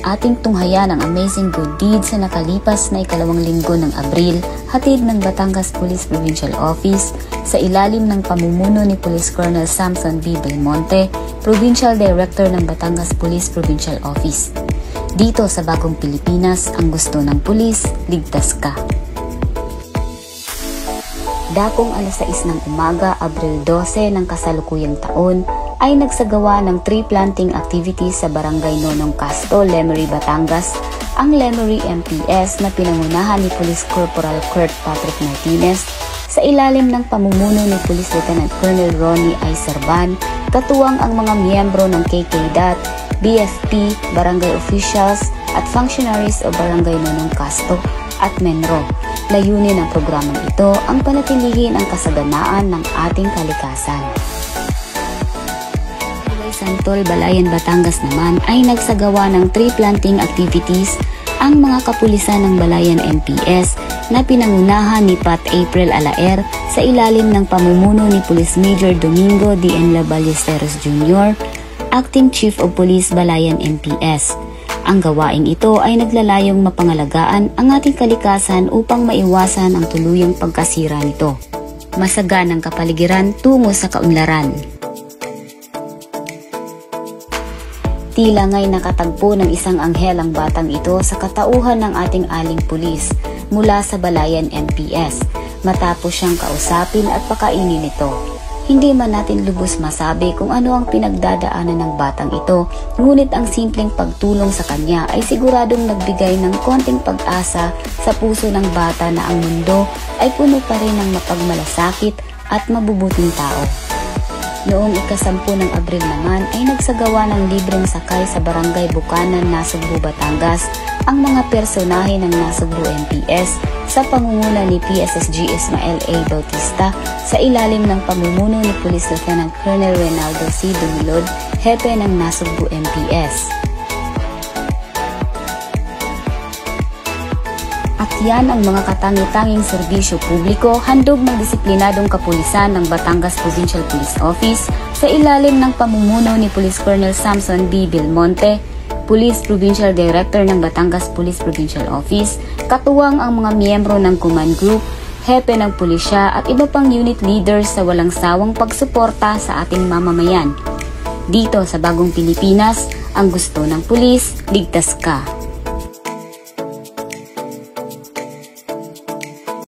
ating tunghayan ang amazing good deed sa nakalipas na ikalawang linggo ng Abril, hatid ng Batangas Police Provincial Office sa ilalim ng pamumuno ni Police Colonel Samson B. Belmonte, Provincial Director ng Batangas Police Provincial Office. Dito sa Bagong Pilipinas, ang gusto ng pulis, ligtas ka. Dakong alas 6 ng umaga, Abril 12 ng kasalukuyang taon, ay nagsagawa ng tree planting activities sa Barangay Nonong Casto, Lemery, Batangas, ang Lemery MPS na pinangunahan ni Police Corporal Kurt Patrick Martinez sa ilalim ng pamumuno ni Police Lieutenant Colonel Ronnie I. Serban, katuwang ang mga miyembro ng KKDAT, BFP, barangay officials at functionaries o Barangay Nonong Casto at Menro. Layunin ng programang ito ang panatilihin ang kasaganaan ng ating kalikasan. Santol, Balayan, Batangas naman ay nagsagawa ng tree planting activities ang mga kapulisan ng Balayan MPS na pinangunahan ni Pat April Alaer sa ilalim ng pamumuno ni Police Major Domingo D. N. Ballesteros Jr., Acting Chief of Police Balayan MPS. Ang gawaing ito ay naglalayong mapangalagaan ang ating kalikasan upang maiwasan ang tuluyang pagkasira nito. Masaganang kapaligiran tungo sa kaunlaran. Tila nga'y nakatagpo ng isang anghel ang batang ito sa katauhan ng ating aling pulis mula sa Balayan MPS matapos siyang kausapin at pakainin ito. Hindi man natin lubos masabi kung ano ang pinagdadaanan ng batang ito, ngunit ang simpleng pagtulong sa kanya ay siguradong nagbigay ng konting pag-asa sa puso ng bata na ang mundo ay puno pa rin ng mapagmalasakit at mabubuting tao. Noong ika-10 ng Abril naman ay nagsagawa ng libreng sakay sa Barangay Bukanan, Nasugbu, Batangas ang mga personahe ng Nasugbu MPS sa pangunguna ni PSSG Ismael A. Bautista sa ilalim ng pamumuno ni Police Lieutenant Colonel Reynaldo C. Dumilod, hepe ng Nasugbu MPS. At yan ang mga katangi-tanging serbisyo publiko handog ng disiplinadong kapulisan ng Batangas Provincial Police Office sa ilalim ng pamumuno ni Police Colonel Samson B. Belmonte, Police Provincial Director ng Batangas Police Provincial Office, katuwang ang mga miyembro ng Command Group, hepe ng pulisya at iba pang unit leaders sa walang sawang pagsuporta sa ating mamamayan. Dito sa Bagong Pilipinas, ang gusto ng pulis, ligtas ka.